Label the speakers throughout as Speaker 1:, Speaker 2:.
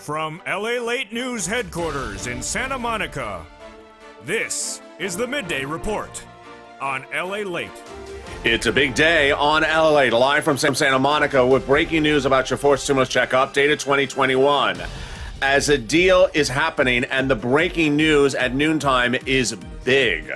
Speaker 1: From LALATE News headquarters in Santa Monica, this is the Midday Report on LALATE.
Speaker 2: It's a big day on LALATE, live from Santa Monica with breaking news about your fourth stimulus check updated 2021. As a deal is happening and the breaking news at noontime is big.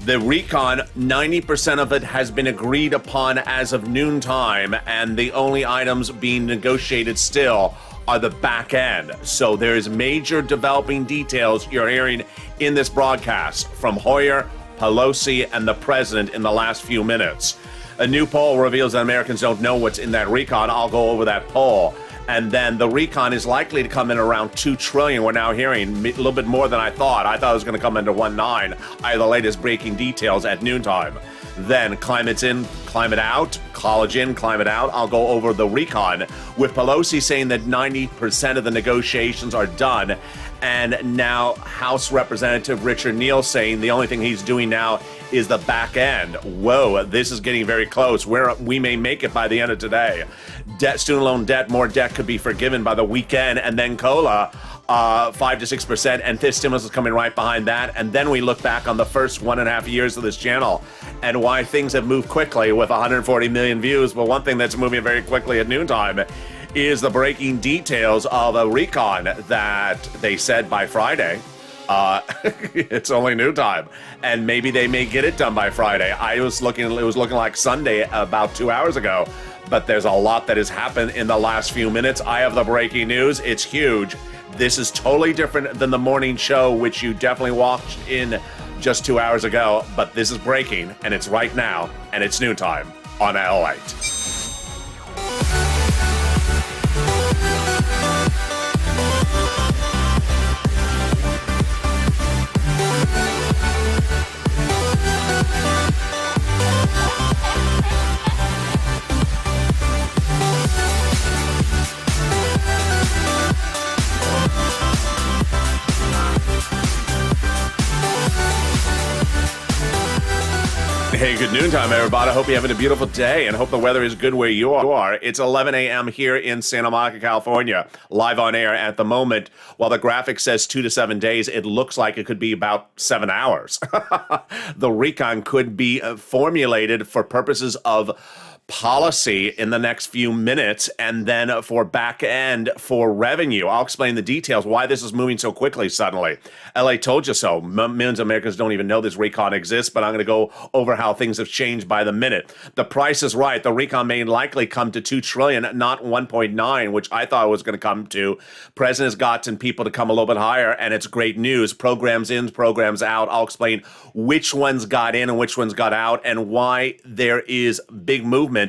Speaker 2: The RECON, 90% of it has been agreed upon as of noontime, and the only items being negotiated still are the back end. So there's major developing details you're hearing in this broadcast from Hoyer, Pelosi, and the president in the last few minutes. A new poll reveals that Americans don't know what's in that RECON. I'll go over that poll. And then the RECON is likely to come in around $2 trillion. We're now hearing a little bit more than I thought. I thought it was going to come into 1.9. I have the latest breaking details at noontime. Then climate's in, climate out, college in, climate out. I'll go over the RECON with Pelosi saying that 90% of the negotiations are done. And now House Representative Richard Neal saying the only thing he's doing now is the back end. Whoa, this is getting very close. We may make it by the end of today. Student loan debt, more debt could be forgiven by the weekend. And then COLA, 5 to 6%, and fifth stimulus is coming right behind that. And then we look back on the first 1.5 years of this channel and why things have moved quickly with 140 million views. But one thing that's moving very quickly at noontime is the breaking details of a RECON that they said by Friday. It's only noontime, and maybe they may get it done by Friday. It was looking like Sunday about 2 hours ago, but there's a lot that has happened in the last few minutes. I have the breaking news. It's huge. This is totally different than the morning show, which you definitely watched in just 2 hours ago, but this is breaking, and it's right now, and it's noontime on LALATE. Hey, good noontime, everybody. I hope you're having a beautiful day and hope the weather is good where you are. It's 11 a.m. here in Santa Monica, California, live on air at the moment. While the graphic says 2 to 7 days, it looks like it could be about 7 hours. The RECON could be formulated for purposes of policy in the next few minutes, and then for back end for revenue. I'll explain the details, why this is moving so quickly suddenly. LA told you so. Millions of Americans don't even know this RECON exists, but I'm going to go over how things have changed by the minute. The price is right. The RECON may likely come to $2 trillion, not 1.9, which I thought it was going to come to. President's gotten people to come a little bit higher, and it's great news. Programs in, programs out. I'll explain which ones got in and which ones got out, and why there is big movement,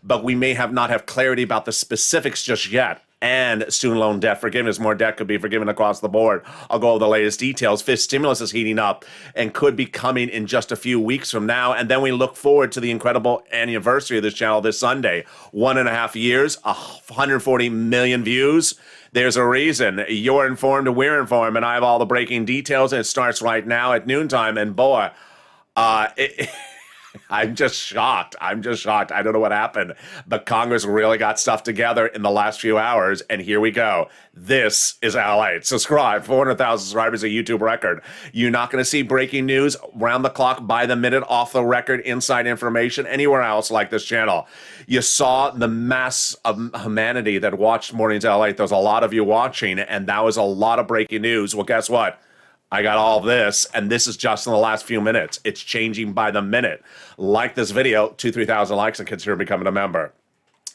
Speaker 2: but we may not have clarity about the specifics just yet. And student loan debt forgiveness, more debt could be forgiven across the board. I'll go over the latest details. Fifth stimulus is heating up and could be coming in just a few weeks from now. And then we look forward to the incredible anniversary of this channel this Sunday. 1.5 years, 140 million views. There's a reason. You're informed and we're informed, and I have all the breaking details, and it starts right now at noontime. And boy, I'm just shocked. I don't know what happened, but Congress really got stuff together in the last few hours, and here we go. This is LALATE. Subscribe. 400,000 subscribers, a YouTube record. You're not going to see breaking news round the clock, by the minute, off the record, inside information, anywhere else like this channel. You saw the mass of humanity that watched Mornings LALATE. There's a lot of you watching, and that was a lot of breaking news. Well, guess what? I got all this, and this is just in the last few minutes. It's changing by the minute. Like this video, 3,000 likes, and consider becoming a member.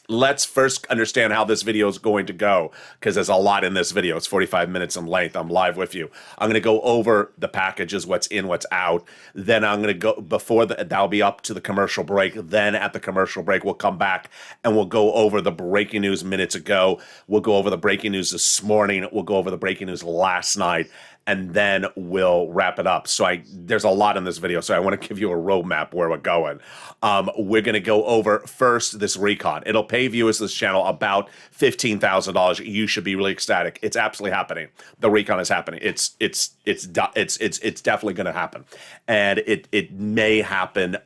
Speaker 2: Let's first understand how this video is going to go, because there's a lot in this video. It's 45 minutes in length. I'm live with you. I'm going to go over the packages, what's in, what's out. Then I'm going to go that'll be up to the commercial break. Then at the commercial break, we'll come back and we'll go over the breaking news minutes ago. We'll go over the breaking news this morning. We'll go over the breaking news last night. and then we'll wrap it up. So there's a lot in this video, so I want to give you a roadmap where we're going. We're going to go over first this recon. It'll pay viewers this channel about $15,000. You should be really ecstatic. It's absolutely happening. The recon is happening. It's definitely going to happen, and it may happen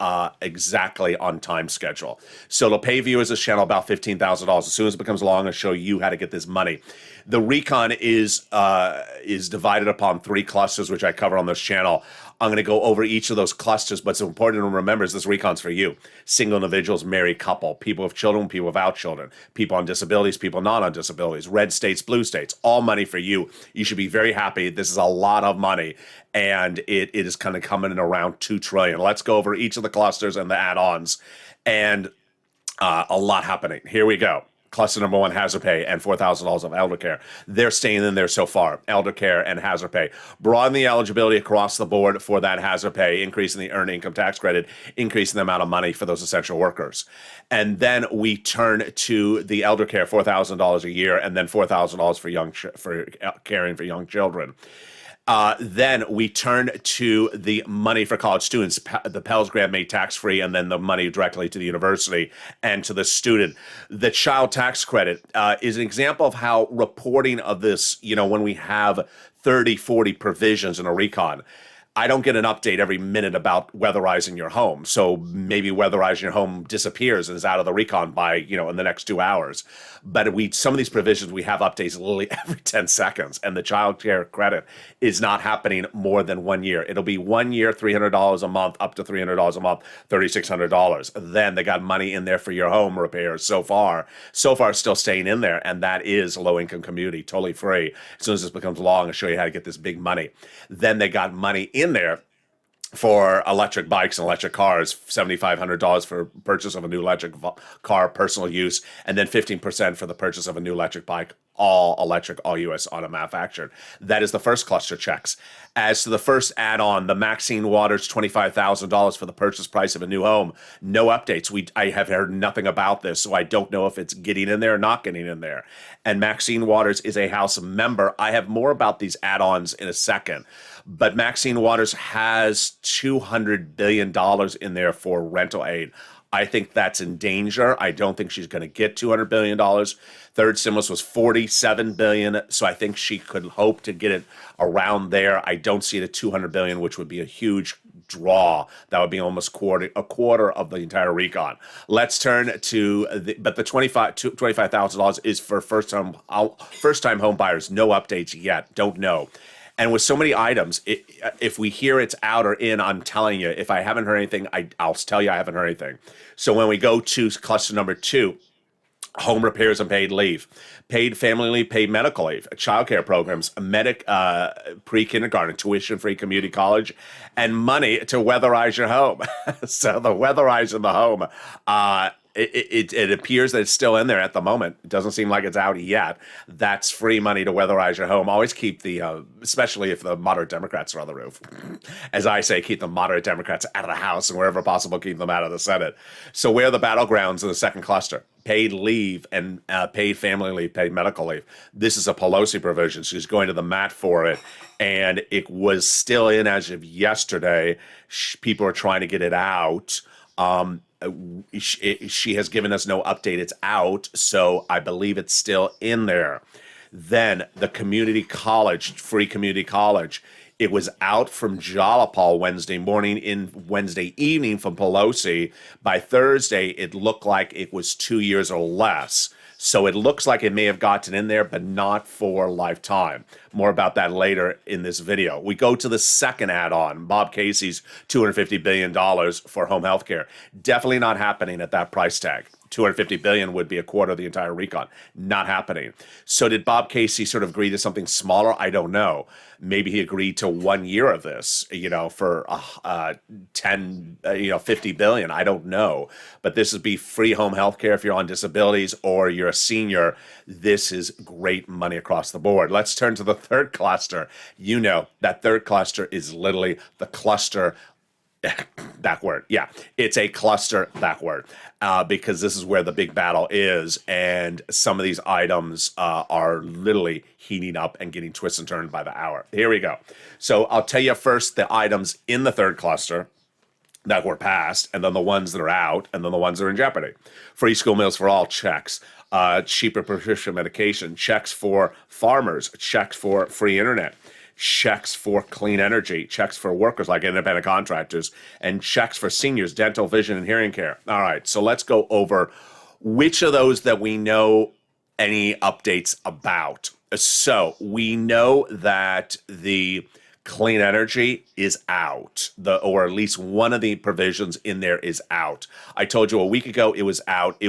Speaker 2: exactly on time schedule. So it'll pay viewers this channel about $15,000. As soon as it becomes long, I'll show you how to get this money. The recon is divided upon 3 clusters, which I cover on this channel. I'm going to go over each of those clusters, but it's important to remember is this recon's for you. Single individuals, married couple, people with children, people without children, people on disabilities, people not on disabilities, red states, blue states, all money for you. You should be very happy. This is a lot of money, and it is kind of coming in around $2 trillion. Let's go over each of the clusters and the add-ons, and a lot happening. Here we go. Cluster number 1, hazard pay and $4,000 of elder care. They're staying in there so far. Elder care and hazard pay. Broaden the eligibility across the board for that hazard pay, increasing the earned income tax credit, increasing the amount of money for those essential workers. And then we turn to the elder care, $4,000 a year, and then $4,000 for caring for young children. Then we turn to the money for college students. The Pell's grant made tax-free, and then the money directly to the university and to the student. The child tax credit is an example of how reporting of this, when we have 30, 40 provisions in a recon, I don't get an update every minute about weatherizing your home. So maybe weatherizing your home disappears and is out of the recon by, in the next 2 hours. But some of these provisions, we have updates literally every 10 seconds. And the child care credit is not happening more than 1 year. It'll be 1 year, $300 a month, up to $300 a month, $3,600. Then they got money in there for your home repairs so far. So far, still staying in there. And that is low-income community, totally free. As soon as this becomes law, I'm going to show you how to get this big money. Then they got money in there for electric bikes and electric cars, $7,500 for purchase of a new electric car, personal use, and then 15% for the purchase of a new electric bike, all electric, all U.S. auto manufactured. That is the first cluster checks. As to the first add-on, the Maxine Waters, $25,000 for the purchase price of a new home. No updates. I have heard nothing about this, so I don't know if it's getting in there or not getting in there. And Maxine Waters is a House member. I have more about these add-ons in a second. But Maxine Waters has $200 billion in there for rental aid. I think that's in danger. I don't think she's going to get $200 billion. Third stimulus was $47 billion, so I think she could hope to get it around there. I don't see it at $200 billion, which would be a huge draw. That would be almost a quarter of the entire recon. Let's turn to the $25,000 is for first-time home buyers. No updates yet. Don't know. And with so many items, if we hear it's out or in, I'm telling you, if I haven't heard anything, I'll tell you I haven't heard anything. So when we go to cluster number 2, home repairs and paid leave, paid family leave, paid medical leave, childcare programs, pre-kindergarten, tuition-free community college, and money to weatherize your home. So the weatherizing the home, it appears that it's still in there at the moment. It doesn't seem like it's out yet. That's free money to weatherize your home. Always keep especially if the moderate Democrats are on the roof. As I say, keep the moderate Democrats out of the House, and wherever possible, keep them out of the Senate. So where are the battlegrounds in the second cluster? Paid leave and paid family leave, paid medical leave. This is a Pelosi provision. She's going to the mat for it, and it was still in as of yesterday. People are trying to get it out. She has given us no update. It's out, so I believe it's still in there. Then the community college, free community college, it was out from Jalopal Wednesday morning, Wednesday evening from Pelosi. By Thursday, it looked like it was 2 years or less. So it looks like it may have gotten in there, but not for lifetime. More about that later in this video. We go to the second add-on, Bob Casey's $250 billion for home health care. Definitely not happening at that price tag. $250 billion would be a quarter of the entire recon. Not happening. So did Bob Casey sort of agree to something smaller? I don't know. Maybe he agreed to 1 year of this, for 50 billion. I don't know. But this would be free home health care if you're on disabilities or you're a senior. This is great money across the board. Let's turn to the third cluster. That third cluster is literally the cluster Backward. Yeah, it's a cluster backward because this is where the big battle is. And some of these items are literally heating up and getting twists and turned by the hour. Here we go. So I'll tell you first the items in the third cluster that were passed, and then the ones that are out, and then the ones that are in jeopardy. Free school meals for all, checks. Cheaper prescription medication, checks for farmers, checks for free internet, checks for clean energy, checks for workers like independent contractors, and checks for seniors, dental, vision, and hearing care. All right, so let's go over which of those that we know any updates about. So we know that the clean energy is out, or at least one of the provisions in there is out. I told you a week ago it was out.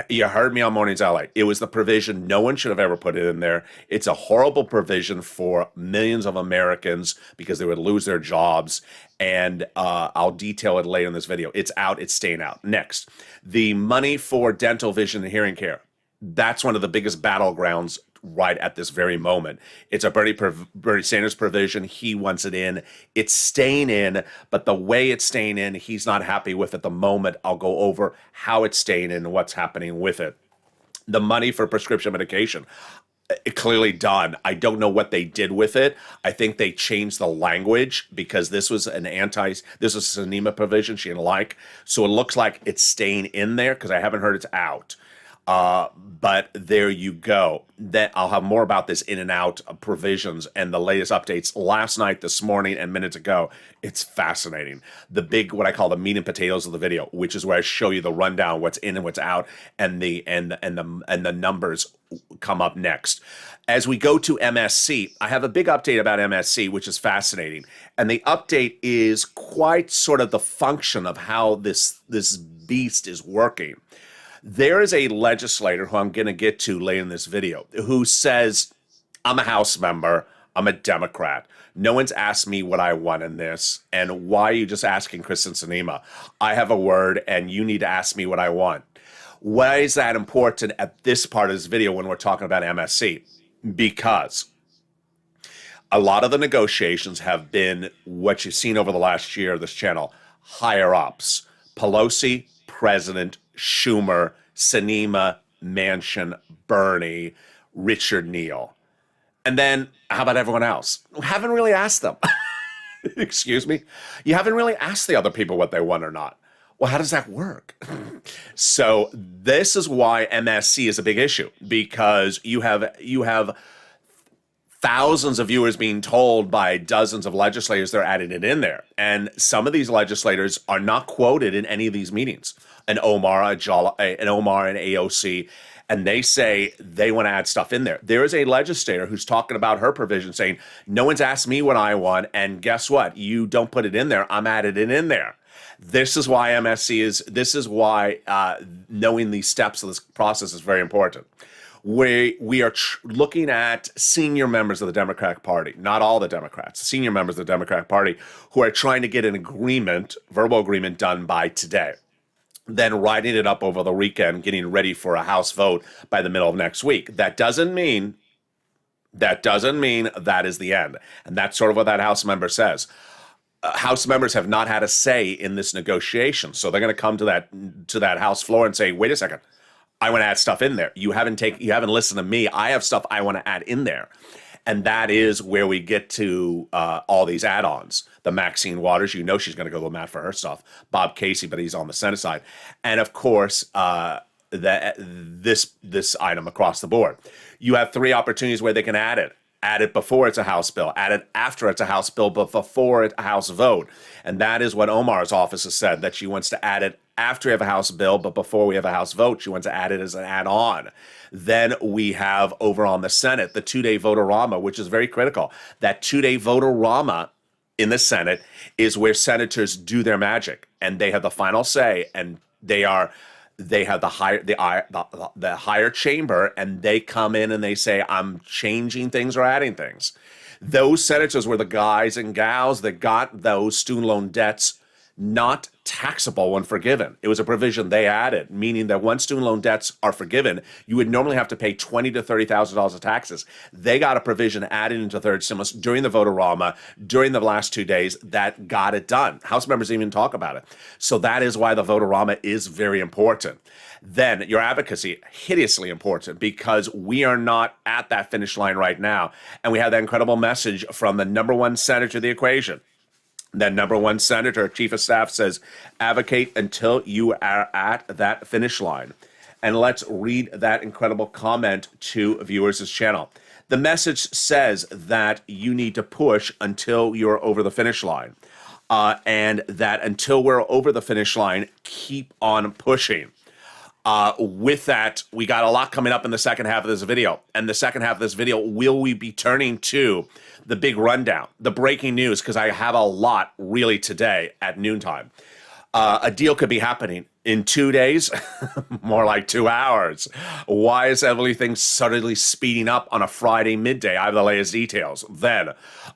Speaker 2: You heard me on Mornings LA. It was the provision no one should have ever put it in there. It's a horrible provision for millions of Americans because they would lose their jobs. And I'll detail it later in this video. It's out. It's staying out. Next, the money for dental, vision, and hearing care. That's one of the biggest battlegrounds right at this very moment. It's a Bernie Sanders provision. He wants it in. It's staying in, but the way it's staying in, he's not happy with at the moment. I'll go over how it's staying in and what's happening with it. The money for prescription medication, clearly done. I don't know what they did with it. I think they changed the language because this was this is a Sinema provision she didn't like. So it looks like it's staying in there because I haven't heard it's out. But there you go. That I'll have more about this in and out of provisions and the latest updates last night, this morning, and minutes ago. It's fascinating. The big, what I call the meat and potatoes of the video, which is where I show you the rundown, what's in and what's out, and the numbers come up next. As we go to MSC, I have a big update about MSC, which is fascinating. And the update is quite sort of the function of how this beast is working. There is a legislator who I'm going to get to later in this video who says, I'm a House member, I'm a Democrat. No one's asked me what I want in this, and why are you just asking Kristen Sinema? I have a word, and you need to ask me what I want. Why is that important at this part of this video when we're talking about MSC? Because a lot of the negotiations have been what you've seen over the last year of this channel, higher ups. Pelosi, President, Schumer, Sinema, Manchin, Bernie, Richard Neal. And then how about everyone else? We haven't really asked them. Excuse me? You haven't really asked the other people what they want or not. Well, how does that work? So this is why MSC is a big issue, because you have thousands of viewers being told by dozens of legislators they're adding it in there. And some of these legislators are not quoted in any of these meetings. An Omar, an AOC, and they say they want to add stuff in there. There is a legislator who's talking about her provision saying, no one's asked me what I want, and guess what? You don't put it in there, I'm adding it in there. This is why knowing these steps of this process is very important. We are looking at senior members of the Democratic Party, not all the Democrats, senior members of the Democratic Party who are trying to get an agreement, verbal agreement done by today. Then writing it up over the weekend, getting ready for a House vote by the middle of next week. That doesn't mean that is the end. And that's sort of what that House member says. House members have not had a say in this negotiation. So they're going to come to that House floor and say, wait a second, I want to add stuff in there. You haven't listened to me. I have stuff I want to add in there. And that is where we get to all these add-ons. The Maxine Waters, she's going to go to the mat for her stuff. Bob Casey, but he's on the Senate side. And of course, this item across the board. You have three opportunities where they can add it. Add it before it's a House bill. Add it after it's a House bill, but before it's a House vote. And that is what Omar's office has said, that she wants to add it after we have a House bill, but before we have a House vote. She wants to add it as an add-on. Then we have over on the Senate, the two-day vote-a-rama, which is very critical. That two-day vote-a-rama in the Senate is where senators do their magic, and they have the final say, and they have the higher chamber, and they come in and they say, I'm changing things or adding things. Those senators were the guys and gals that got those student loan debts not taxable when forgiven. It was a provision they added, meaning that once student loan debts are forgiven, you would normally have to pay $20,000 to $30,000 of taxes. They got a provision added into third stimulus during the vote-a-rama, during the last 2 days, that got it done. House members didn't even talk about it. So that is why the vote-a-rama is very important. Then your advocacy, hideously important, because we are not at that finish line right now. And we have that incredible message from the number one senator of the equation. That number one senator, chief of staff, says, advocate until you are at that finish line. And let's read that incredible comment to viewers of this channel. The message says that you need to push until you're over the finish line. And that until we're over the finish line, keep on pushing. With that, we got a lot coming up in the second half of this video. And the second half of this video, will we be turning to the big rundown, the breaking news, because I have a lot really today at noontime. A deal could be happening in 2 days, more like 2 hours. Why is everything suddenly speeding up on a Friday midday? I have the latest details. Then,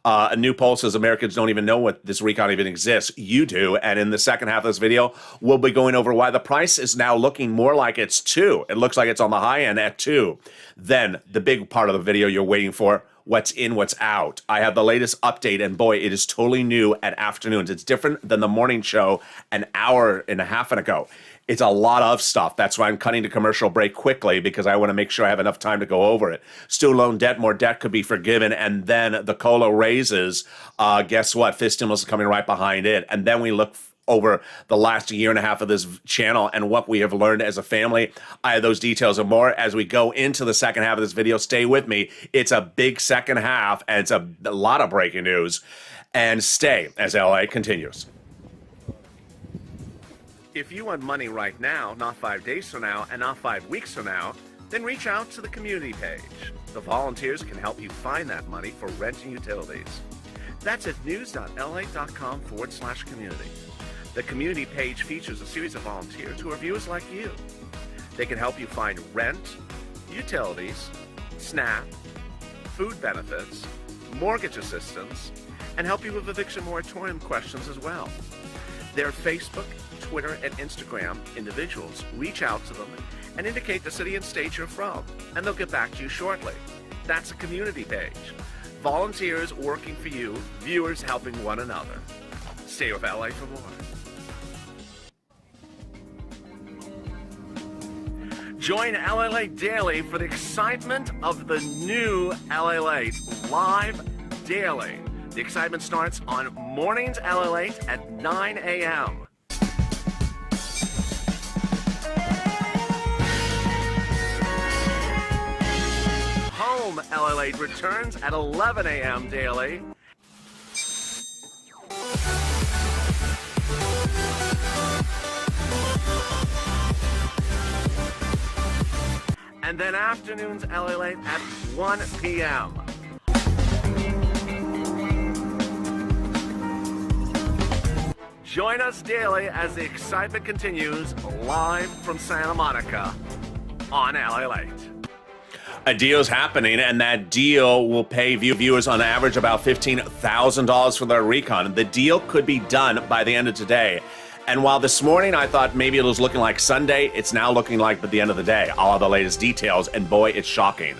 Speaker 2: a new poll says Americans don't even know what this recon even exists. You do. And in the second half of this video, we'll be going over why the price is now looking more like it's 2. It looks like it's on the high end at 2. Then, the big part of the video you're waiting for, what's in, what's out. I have the latest update, and boy, it is totally new at afternoons. It's different than the morning show an hour and a half ago. It's a lot of stuff. That's why I'm cutting to commercial break quickly, because I want to make sure I have enough time to go over it. Student loan debt, more debt could be forgiven, and then the COLA raises. Guess what? Fifth stimulus is coming right behind it. And then we look over the last year and a half of this channel and what we have learned as a family. I have those details and more as we go into the second half of this video. Stay with me. It's a big second half, and it's a lot of breaking news. And stay as LA continues. If you want money right now, not 5 days from now, and not 5 weeks from now, then reach out to the community page. The volunteers can help you find that money for rent and utilities. That's at news.la.com/community. The community page features a series of volunteers who are viewers like you. They can help you find rent, utilities, SNAP, food benefits, mortgage assistance, and help you with eviction moratorium questions as well. Their Facebook, Twitter, and Instagram individuals reach out to them and indicate the city and state you're from, and they'll get back to you shortly. That's a community page. Volunteers working for you, viewers helping one another. Stay with LA for more. Join LALATE Daily for the excitement of the new LALATE live daily. The excitement starts on mornings LALATE at 9 a.m. Home LALATE returns at 11 a.m. daily. And then afternoons LALATE at 1 p.m. Join us daily as the excitement continues live from Santa Monica on LALATE. A deal's happening, and that deal will pay viewers on average about $15,000 for their recon. The deal could be done by the end of today. And while this morning I thought maybe it was looking like Sunday, it's now looking like at the end of the day. I'll have the latest details, and boy, it's shocking.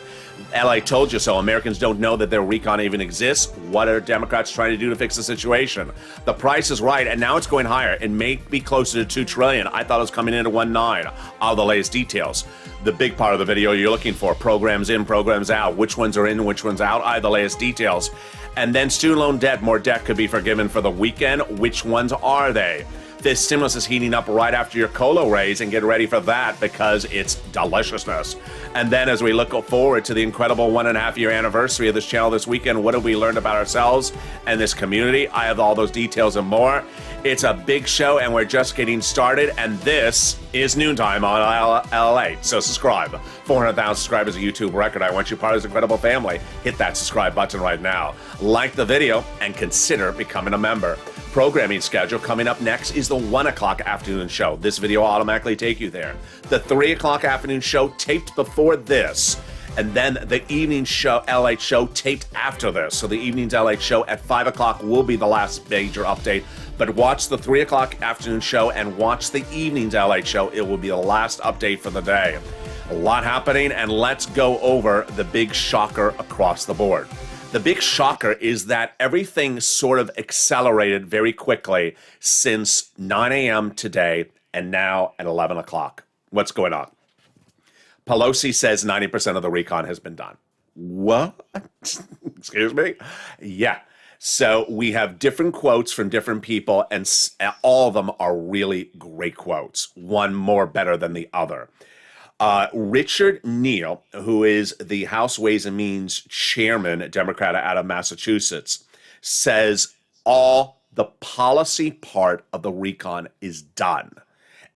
Speaker 2: LA told you so. Americans don't know that their recon even exists. What are Democrats trying to do to fix the situation? The price is right, and now it's going higher. It may be closer to $2 trillion. I thought it was coming in at 1.9. All the latest details. The big part of the video you're looking for: programs in, programs out. Which ones are in, which ones out? I have the latest details. And then student loan debt. More debt could be forgiven for the weekend. Which ones are they? This stimulus is heating up right after your COLA raise, and get ready for that because it's deliciousness. And then as we look forward to the incredible 1.5-year anniversary of this channel this weekend, what have we learned about ourselves and this community? I have all those details and more. It's a big show, and we're just getting started, and this is Noontime on LALATE. So subscribe. 400,000 subscribers, a YouTube record. I want you part of this incredible family. Hit that subscribe button right now. Like the video, and consider becoming a member. Programming schedule coming up next is the 1 o'clock afternoon show. This video will automatically take you there. The 3 o'clock afternoon show taped before this And then the evening show, LATE show, taped after this. So the evening's LATE show at 5 o'clock will be the last major update. But watch the 3 o'clock afternoon show and watch the evening's LATE show. It will be the last update for the day. A lot happening, and let's go over the big shocker across the board. The big shocker is that everything sort of accelerated very quickly since 9 a.m. today and now at 11 o'clock. What's going on? Pelosi says 90% of the recon has been done. What? Excuse me? Yeah. So we have different quotes from different people, and all of them are really great quotes, one more better than the other. Richard Neal, who is the House Ways and Means chairman, Democrat out of Massachusetts, says all the policy part of the recon is done,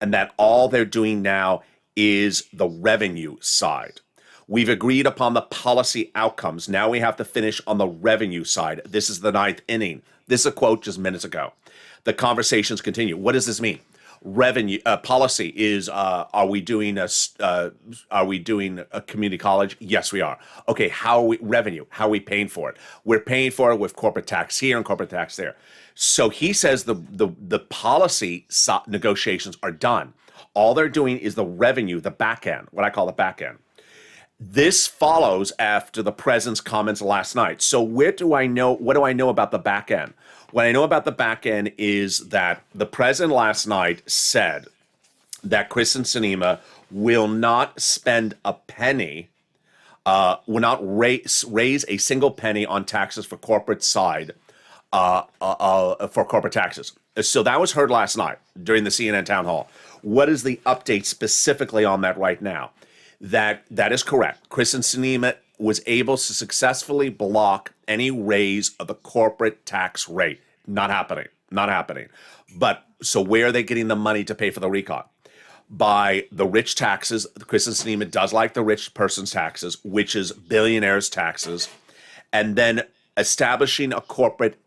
Speaker 2: and that all they're doing now is the revenue side. We've agreed upon the policy outcomes. Now we have to finish on the revenue side. This is the ninth inning. This is a quote just minutes ago. The conversations continue. What does this mean? Revenue policy is are we doing a community college? Yes, we are. Okay, how are we revenue? How are we paying for it? We're paying for it with corporate tax here and corporate tax there. So he says the policy negotiations are done. All they're doing is the revenue, the back end, what I call the back end. This follows after the president's comments last night. So what do I know about the back end? What I know about the back end is that the president last night said that Kristen Sinema will not spend a penny, will not raise a single penny on taxes for corporate side, for corporate taxes. So that was heard last night during the CNN town hall. What is the update specifically on that right now? That is correct. Kristen Sinema was able to successfully block any raise of the corporate tax rate. Not happening. Not happening. But so where are they getting the money to pay for the recon? By the rich taxes. Kristen Sinema does like the rich person's taxes, which is billionaires' taxes, and then establishing a corporate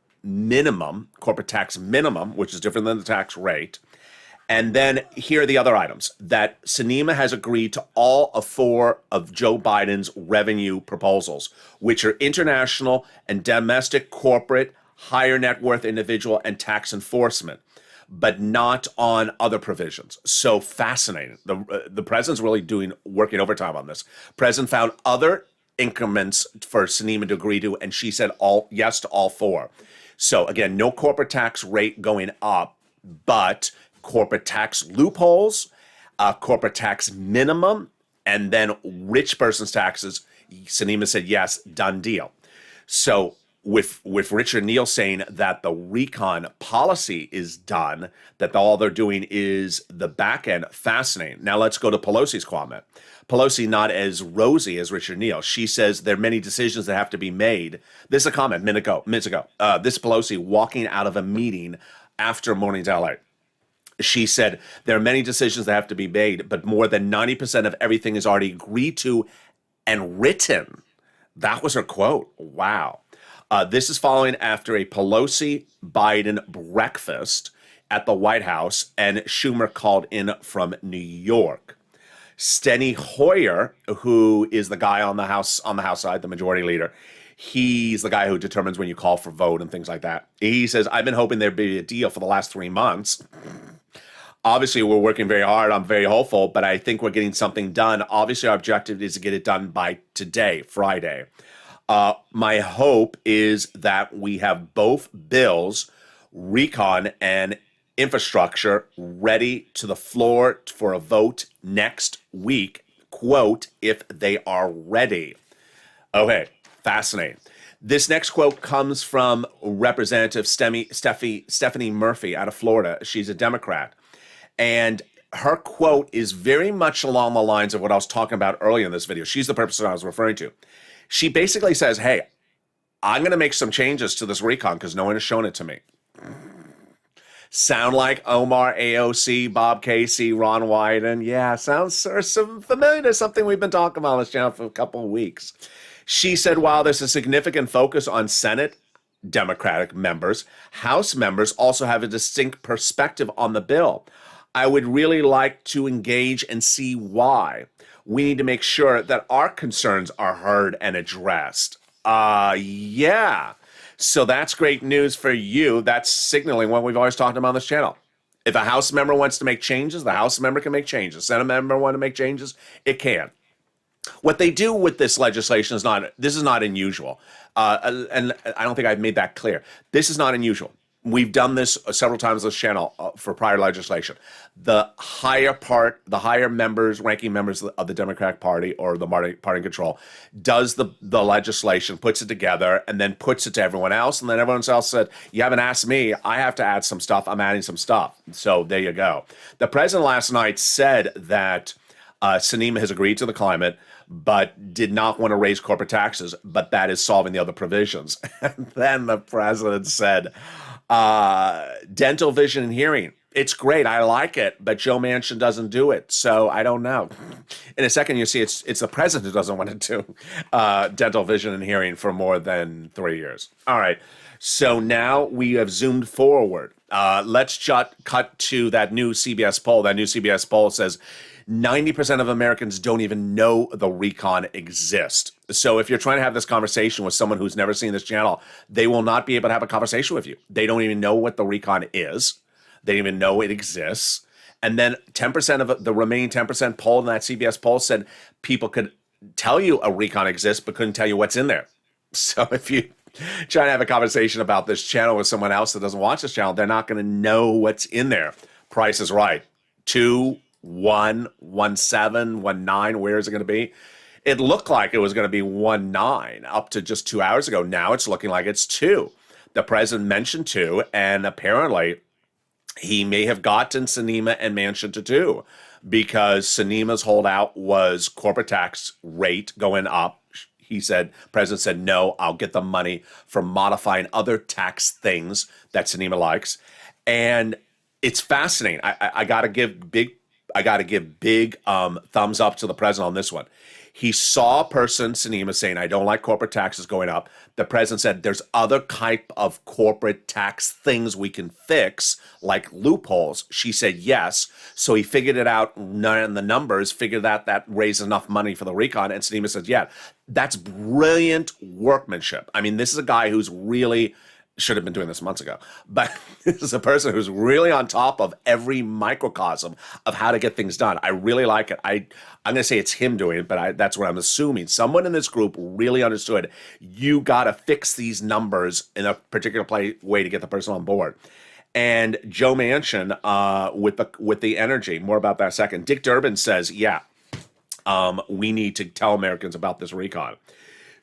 Speaker 2: tax minimum, which is different than the tax rate. And then here are the other items that Sinema has agreed to all of 4 of Joe Biden's revenue proposals, which are international and domestic corporate, higher net worth individual, and tax enforcement, but not on other provisions. So fascinating. The president's really working overtime on this. President found other increments for Sinema to agree to, and she said yes to all 4. So again, no corporate tax rate going up, but corporate tax loopholes, corporate tax minimum, and then rich person's taxes. Sinema said yes, done deal. So with Richard Neal saying that the recon policy is done, that all they're doing is the back end, fascinating. Now let's go to Pelosi's comment. Pelosi not as rosy as Richard Neal. She says there are many decisions that have to be made. This is a comment minutes ago. This Pelosi walking out of a meeting after Morning's LA. She said there are many decisions that have to be made, but more than 90% of everything is already agreed to and written. That was her quote. Wow. This is following after a Pelosi-Biden breakfast at the White House, and Schumer called in from New York. Steny Hoyer, who is the guy on the House side, the majority leader, he's the guy who determines when you call for vote and things like that. He says, I've been hoping there'd be a deal for the last 3 months. Obviously, we're working very hard. I'm very hopeful, but I think we're getting something done. Obviously, our objective is to get it done by today, Friday. My hope is that we have both bills, recon and infrastructure, ready to the floor for a vote next week, quote, if they are ready. Okay, fascinating. This next quote comes from Representative Stephanie Murphy out of Florida. She's a Democrat. And her quote is very much along the lines of what I was talking about earlier in this video. She's the person I was referring to. She basically says, hey, I'm going to make some changes to this recon because no one has shown it to me. Sound like Omar, AOC, Bob Casey, Ron Wyden? Yeah, sounds familiar to something we've been talking about on this channel for a couple of weeks. She said, while there's a significant focus on Senate Democratic members, House members also have a distinct perspective on the bill. I would really like to engage and see why. We need to make sure that our concerns are heard and addressed. Yeah. So that's great news for you. That's signaling what we've always talked about on this channel. If a House member wants to make changes, the House member can make changes. Senate member want to make changes, it can. What they do with this legislation is not unusual. And I don't think I've made that clear. This is not unusual. We've done this several times on this channel for prior legislation. The higher members, ranking members of the Democratic Party or the party in control, does the legislation, puts it together, and then puts it to everyone else. And then everyone else said, you haven't asked me. I have to add some stuff. I'm adding some stuff. So there you go. The president last night said that Sinema has agreed to the climate, but did not want to raise corporate taxes, but that is solving the other provisions. And then the president said, dental, vision, and hearing. It's great. I like it, but Joe Manchin doesn't do it. So I don't know. In a second, you see it's the president who doesn't want to do dental, vision, and hearing for more than 3 years. All right. So now we have zoomed forward. Let's cut to that new CBS poll. That new CBS poll says 90% of Americans don't even know the RECON exists. So if you're trying to have this conversation with someone who's never seen this channel, they will not be able to have a conversation with you. They don't even know what the RECON is. They don't even know it exists. And then 10% of the remaining 10% polled in that CBS poll said people could tell you a RECON exists, but couldn't tell you what's in there. So if you try to have a conversation about this channel with someone else that doesn't watch this channel, they're not going to know what's in there. Price is Right. 2, 1, 1.7, 1.9. Where is it going to be? It looked like it was going to be 1.9 up to just 2 hours ago. Now it's looking like it's 2. The president mentioned 2, and apparently he may have gotten Sinema and Manchin to 2 because Sinema's holdout was corporate tax rate going up. He said, president said, no, I'll get the money from modifying other tax things that Sinema likes. And it's fascinating. I got to give big thumbs up to the president on this one. He saw a person, Sinema, saying, I don't like corporate taxes going up. The president said, there's other type of corporate tax things we can fix, like loopholes. She said, yes. So he figured it out in the numbers, figured that raised enough money for the RECON. And Sinema said, yeah, that's brilliant workmanship. I mean, this is a guy who's really should have been doing this months ago. But this is a person who's really on top of every microcosm of how to get things done. I really like it. I'm going to say it's him doing it, but that's what I'm assuming. Someone in this group really understood you got to fix these numbers in a particular way to get the person on board. And Joe Manchin with the energy, more about that in a second. Dick Durbin says, yeah, we need to tell Americans about this RECON.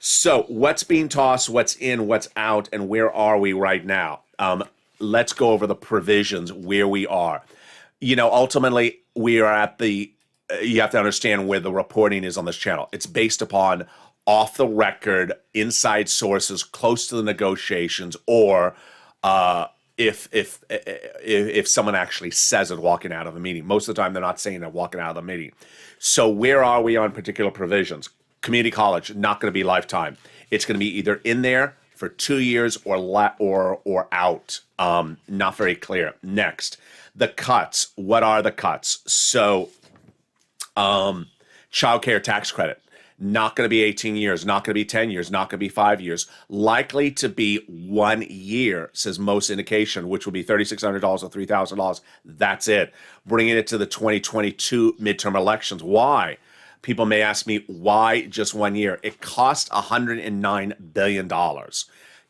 Speaker 2: So what's being tossed, what's in, what's out, and where are we right now? Let's go over the provisions, where we are. You know, ultimately, we are at you have to understand where the reporting is on this channel. It's based upon off-the-record, inside sources, close to the negotiations, or if someone actually says it walking out of a meeting. Most of the time, they're not saying it walking out of the meeting. So where are we on particular provisions? Community college, not going to be lifetime. It's going to be either in there for 2 years or out. Not very clear. Next, the cuts. What are the cuts? So, child care tax credit, not going to be 18 years, not going to be 10 years, not going to be 5 years. Likely to be 1 year, says most indication, which would be $3,600 or $3,000. That's it. Bringing it to the 2022 midterm elections. Why? People may ask me, why just 1 year? It cost $109 billion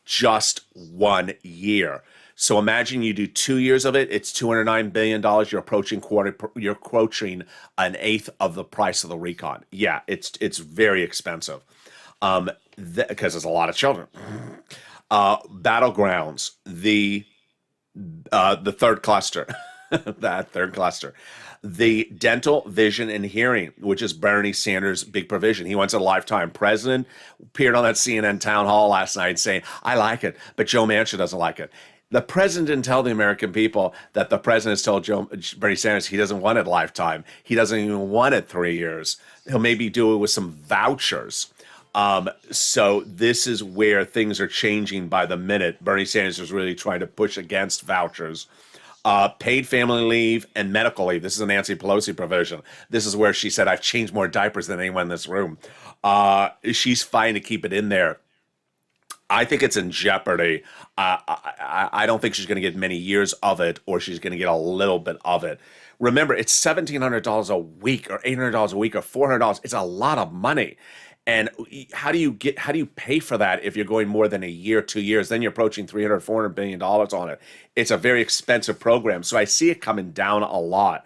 Speaker 2: just 1 year. So imagine you do 2 years of it, it's $209 billion. You're approaching an eighth of the price of the RECON. Yeah, it's very expensive because there's a lot of children. Battlegrounds, the third cluster, that third cluster. The dental, vision, and hearing, which is Bernie Sanders' big provision. He wants a lifetime. President appeared on that CNN town hall last night saying, I like it, but Joe Manchin doesn't like it. The president didn't tell the American people that the president has told Bernie Sanders he doesn't want it lifetime. He doesn't even want it 3 years. He'll maybe do it with some vouchers. So this is where things are changing by the minute. Bernie Sanders is really trying to push against vouchers. Paid family leave and medical leave. This is a Nancy Pelosi provision. This is where she said, I've changed more diapers than anyone in this room. She's fine to keep it in there. I think it's in jeopardy. I don't think she's going to get many years of it, or she's going to get a little bit of it. Remember, it's $1,700 a week, or $800 a week, or $400. It's a lot of money. And how do you pay for that if you're going more than a year, 2 years? Then you're approaching $300, $400 billion on it. It's a very expensive program. So I see it coming down a lot.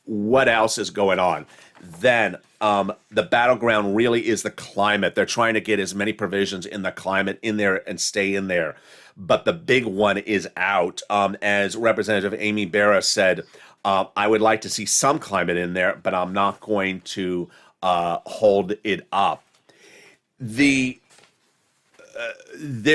Speaker 2: What else is going on? Then the battleground really is the climate. They're trying to get as many provisions in the climate in there and stay in there. But the big one is out. As Representative Amy Barra said, I would like to see some climate in there, but I'm not going to hold it up. There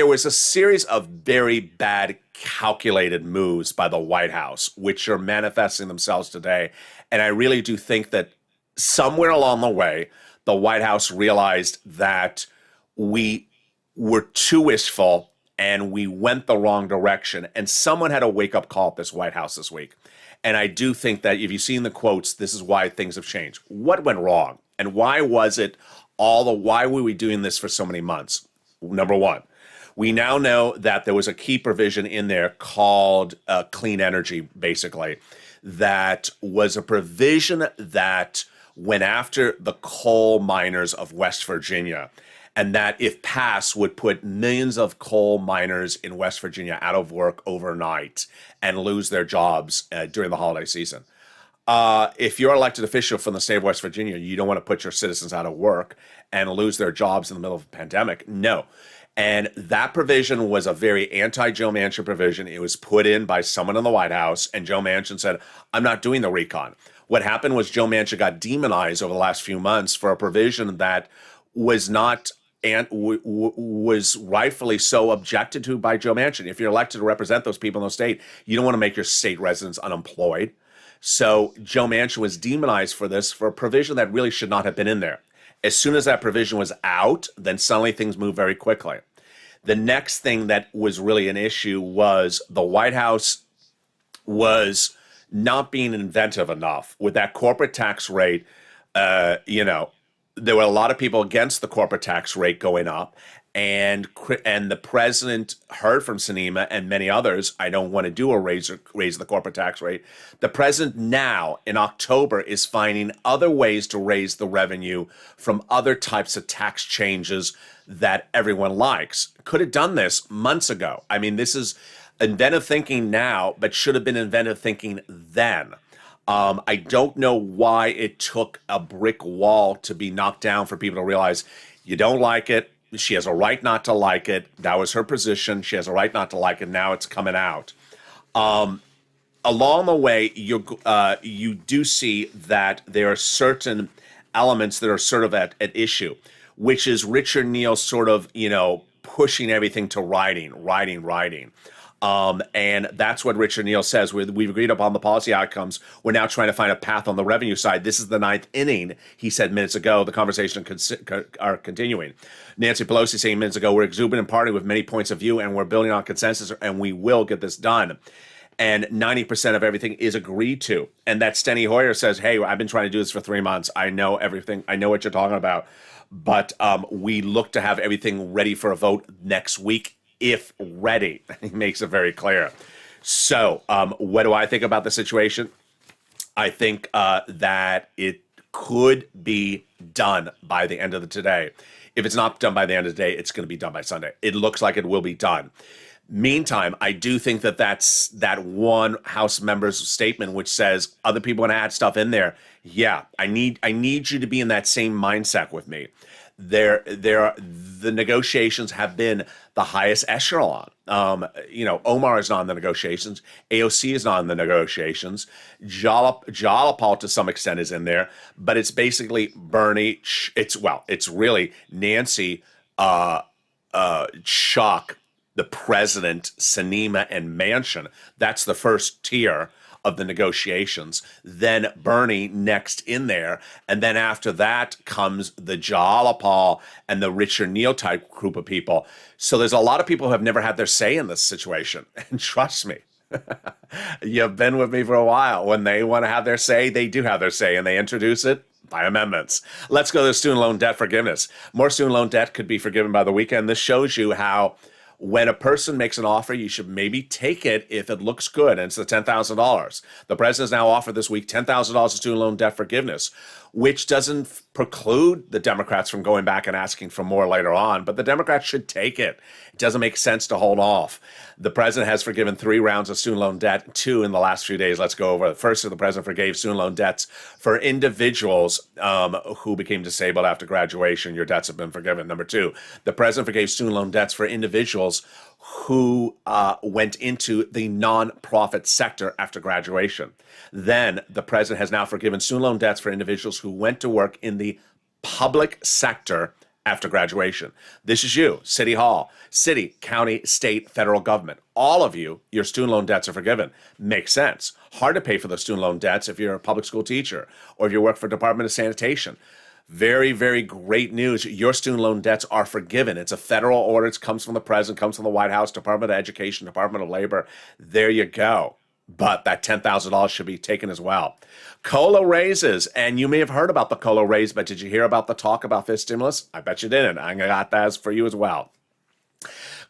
Speaker 2: was a series of very bad calculated moves by the White House, which are manifesting themselves today. And I really do think that somewhere along the way, the White House realized that we were too wishful and we went the wrong direction. And someone had a wake-up call at this White House this week. And I do think that if you've seen the quotes, this is why things have changed. What went wrong? And why was it why were we doing this for so many months? Number one, we now know that there was a key provision in there called clean energy, basically, that was a provision that went after the coal miners of West Virginia, and that, if passed, would put millions of coal miners in West Virginia out of work overnight and lose their jobs during the holiday season. If you're an elected official from the state of West Virginia, you don't want to put your citizens out of work and lose their jobs in the middle of a pandemic. No. And that provision was a very anti-Joe Manchin provision. It was put in by someone in the White House, and Joe Manchin said, I'm not doing the recon. What happened was Joe Manchin got demonized over the last few months for a provision that was not and was rightfully so objected to by Joe Manchin. If you're elected to represent those people in the state, you don't want to make your state residents unemployed. So Joe Manchin was demonized for this, for a provision that really should not have been in there. As soon as that provision was out, then suddenly things moved very quickly. The next thing that was really an issue was the White House was not being inventive enough with that corporate tax rate. There were a lot of people against the corporate tax rate going up, and the president heard from Sinema and many others, I don't want to do a raise the corporate tax rate. The president now, in October, is finding other ways to raise the revenue from other types of tax changes that everyone likes. Could have done this months ago. I mean, this is inventive thinking now, but should have been inventive thinking then. I don't know why it took a brick wall to be knocked down for people to realize you don't like it. She has a right not to like it. That was her position. She has a right not to like it. Now it's coming out. Along the way, you do see that there are certain elements that are sort of at issue, which is Richard Neal sort of, pushing everything to writing. And that's what Richard Neal says. We've agreed upon the policy outcomes. We're now trying to find a path on the revenue side. This is the ninth inning, he said minutes ago. The conversation are continuing. Nancy Pelosi saying minutes ago, we're exuberant party with many points of view, and we're building on consensus, and we will get this done. And 90% of everything is agreed to. And that Steny Hoyer says, hey, I've been trying to do this for 3 months. I know everything. I know what you're talking about. But we look to have everything ready for a vote next week, if ready. He makes it very clear. So what do I think about the situation? I think that it could be done by the end of today. If it's not done by the end of the day, it's going to be done by Sunday. It looks like it will be done. Meantime, I do think that's that one House member's statement which says other people want to add stuff in there. Yeah, I need you to be in that same mindset with me. The negotiations have been the highest echelon. Omar is not in the negotiations. AOC is not in the negotiations. Jalapal to some extent is in there, but it's basically Bernie. It's really Nancy, Chuck, the president, Sinema, and Manchin. That's the first tier of the negotiations. Then Bernie next in there. And then after that comes the Jalapal and the Richard Neal type group of people. So there's a lot of people who have never had their say in this situation. And trust me, You've been with me for a while. When they want to have their say, they do have their say, and they introduce it by amendments. Let's go to student loan debt forgiveness. More student loan debt could be forgiven by the weekend. This shows you how when a person makes an offer, you should maybe take it if it looks good, and it's the $10,000. The president's now offered this week $10,000 of student loan debt forgiveness, which doesn't preclude the Democrats from going back and asking for more later on, but the Democrats should take it. It doesn't make sense to hold off. The president has forgiven 3 rounds of student loan debt, 2 in the last few days. Let's go over it. First, the president forgave student loan debts for individuals who became disabled after graduation. Your debts have been forgiven. Number 2, the president forgave student loan debts for individuals who went into the nonprofit sector after graduation. Then the president has now forgiven student loan debts for individuals who went to work in the public sector after graduation. This is you, City Hall, city, county, state, federal government. All of you, your student loan debts are forgiven. Makes sense. Hard to pay for those student loan debts if you're a public school teacher or if you work for Department of Sanitation. Very, very great news. Your student loan debts are forgiven. It's a federal order. It comes from the president, comes from the White House, Department of Education, Department of Labor. There you go. But that $10,000 should be taken as well. COLA raises, and you may have heard about the COLA raise, but did you hear about the talk about this stimulus? I bet you didn't. I got that for you as well.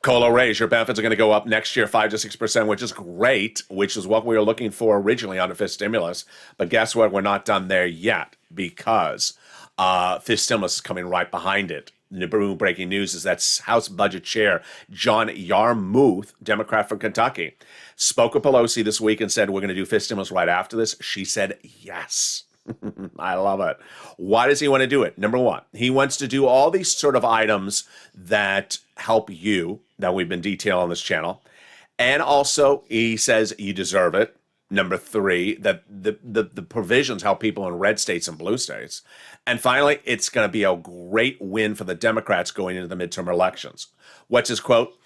Speaker 2: COLA raise, your benefits are going to go up next year 5 to 6%, which is great, which is what we were looking for originally on the fifth stimulus. But guess what? We're not done there yet because fifth stimulus is coming right behind it. The breaking news is that House Budget Chair John Yarmuth, Democrat from Kentucky, spoke with Pelosi this week and said, we're going to do fifth stimulus right after this. She said, yes. I love it. Why does he want to do it? Number 1, he wants to do all these sort of items that help you, that we've been detailing on this channel. And also, he says you deserve it. Number 3, that the provisions help people in red states and blue states. And finally, it's going to be a great win for the Democrats going into the midterm elections. What's his quote?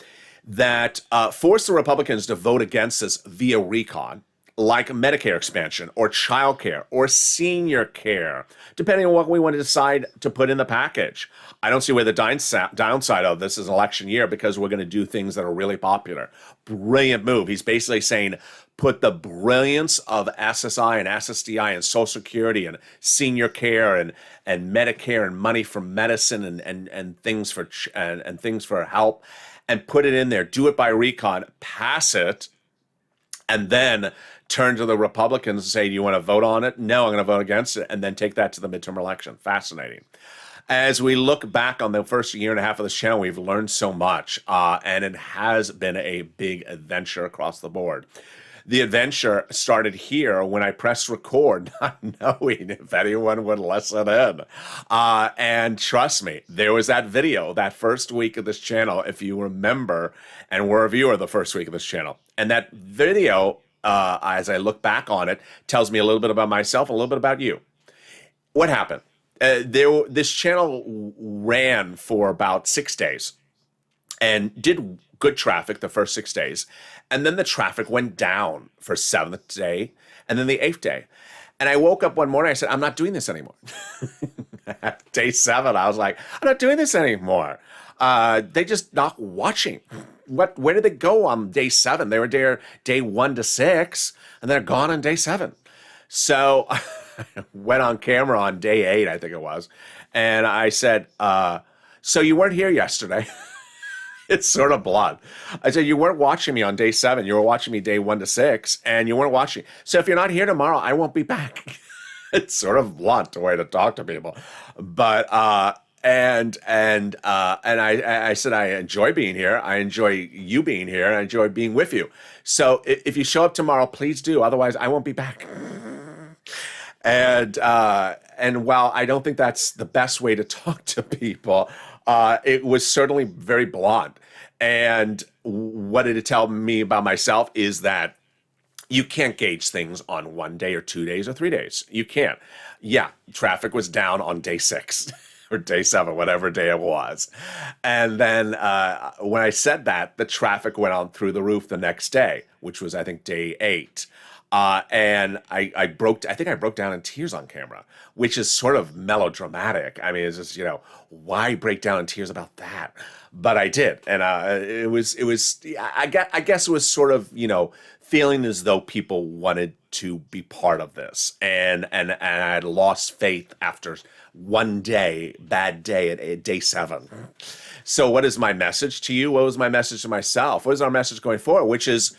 Speaker 2: That force the Republicans to vote against this via RECON, like Medicare expansion or child care or senior care, depending on what we want to decide to put in the package. I don't see where the downside of this is an election year because we're going to do things that are really popular. Brilliant move. He's basically saying put the brilliance of SSI and SSDI and Social Security and senior care and Medicare and money for medicine and things for help and put it in there. Do it by RECON, pass it, and then turn to the Republicans and say, do you want to vote on it? No, I'm going to vote against it, and then take that to the midterm election. Fascinating. As we look back on the first year and a half of this channel, we've learned so much, and it has been a big adventure across the board. The adventure started here when I pressed record, not knowing if anyone would listen in. And trust me, there was that video that first week of this channel, if you remember, and were a viewer the first week of this channel. And that video, as I look back on it, tells me a little bit about myself, a little bit about you. What happened? This channel ran for about 6 days and did good traffic the first 6 days. And then the traffic went down for 7th day and then the 8th day. And I woke up one morning, I said, I'm not doing this anymore. Day 7, I was like, I'm not doing this anymore. They just not watching. Where did they go on day 7? They were there day 1 to 6, and they're gone on day 7. So I went on camera on day 8, I think it was, and I said, so you weren't here yesterday. It's sort of blunt. I said, you weren't watching me on day 7. You were watching me day 1 to 6, and you weren't watching. So if you're not here tomorrow, I won't be back. It's sort of blunt the way to talk to people. But and I said, I enjoy being here. I enjoy you being here. I enjoy being with you. So if you show up tomorrow, please do. Otherwise, I won't be back. And while I don't think that's the best way to talk to people, it was certainly very blunt. And what did it tell me about myself is that you can't gauge things on 1 day or 2 days or 3 days. You can't. Yeah, traffic was down on day 6 or day 7, whatever day it was. And then when I said that, the traffic went on through the roof the next day, which was, I think, day 8. And I think I broke down in tears on camera, which is sort of melodramatic. I mean, it's just, why break down in tears about that? But I did. And I guess it was sort of, feeling as though people wanted to be part of this. And I had lost faith after one day, bad day at day 7. So what is my message to you? What was my message to myself? What is our message going forward? Which is,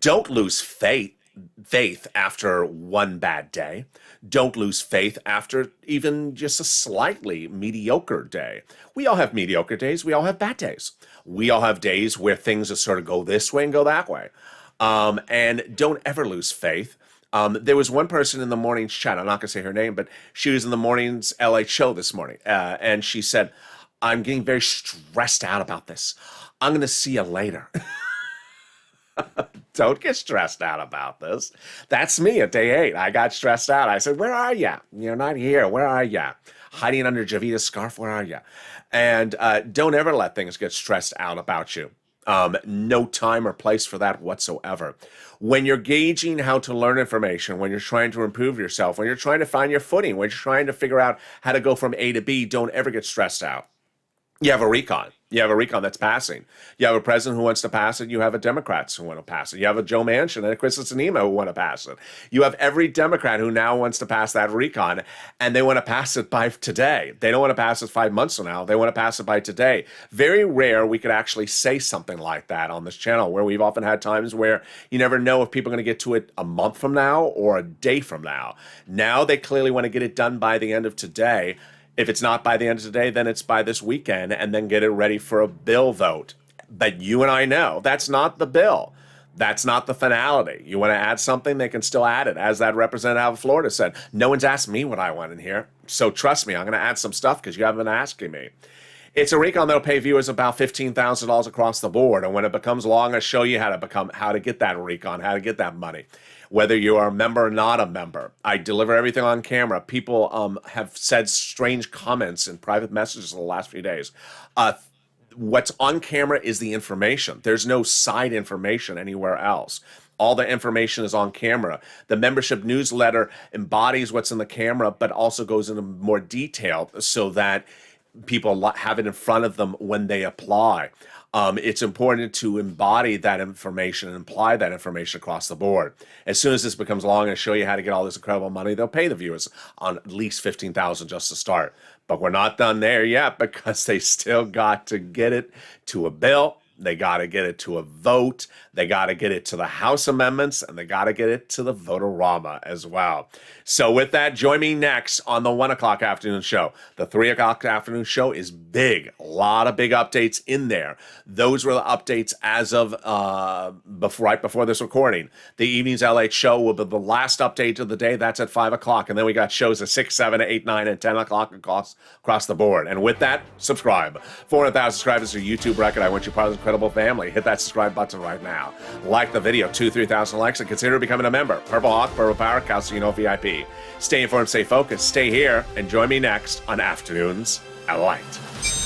Speaker 2: don't lose faith after one bad day. Don't lose faith after even just a slightly mediocre day. We all have mediocre days. We all have bad days. We all have days where things just sort of go this way and go that way. And don't ever lose faith. There was one person in the morning's chat, I'm not going to say her name, but she was in the morning's LALATE show this morning. And she said, I'm getting very stressed out about this. I'm going to see you later. Don't get stressed out about this. That's me at day 8. I got stressed out. I said, where are you? You're not here. Where are you? Hiding under Javita's scarf? Where are you? And don't ever let things get stressed out about you. No time or place for that whatsoever. When you're gauging how to learn information, when you're trying to improve yourself, when you're trying to find your footing, when you're trying to figure out how to go from A to B, don't ever get stressed out. You have a recon. You have a recon that's passing. You have a president who wants to pass it. You have a Democrats who want to pass it. You have a Joe Manchin and a Chris Sinema who want to pass it. You have every Democrat who now wants to pass that recon, and they want to pass it by today. They don't want to pass it 5 months from now. They want to pass it by today. Very rare we could actually say something like that on this channel, where we've often had times where you never know if people are going to get to it a month from now or a day from now. Now they clearly want to get it done by the end of today. If it's not by the end of today, then it's by this weekend, and then get it ready for a bill vote. But you and I know that's not the bill. That's not the finality. You want to add something, they can still add it. As that representative out of Florida said, no one's asked me what I want in here. So trust me, I'm going to add some stuff because you haven't been asking me. It's a recon that'll pay viewers about $15,000 across the board. And when it becomes long, I'll show you how to get that recon, how to get that money. Whether you are a member or not a member. I deliver everything on camera. People have said strange comments in private messages in the last few days. What's on camera is the information. There's no side information anywhere else. All the information is on camera. The membership newsletter embodies what's in the camera, but also goes into more detail so that people have it in front of them when they apply. It's important to embody that information and imply that information across the board. As soon as this becomes long and show you how to get all this incredible money, they'll pay the viewers on at least $15,000 just to start. But we're not done there yet, because they still got to get it to a bill. They got to get it to a vote. They got to get it to the House amendments, and they got to get it to the Votorama as well. So with that, join me next on the 1 o'clock afternoon show. The 3 o'clock afternoon show is big. A lot of big updates in there. Those were the updates as of right before this recording. The evening's LA show will be the last update of the day. That's at 5 o'clock. And then we got shows at 6, 7, 8, 9, and 10 o'clock across the board. And with that, subscribe. 400,000 subscribers to YouTube record. I want you part of the incredible family. Hit that subscribe button right now. Like the video, 2,000-3,000 likes, and consider becoming a member. Purple Hawk, Purple Power, Calcino VIP. Stay informed, stay focused, stay here, and join me next on Afternoons at Light.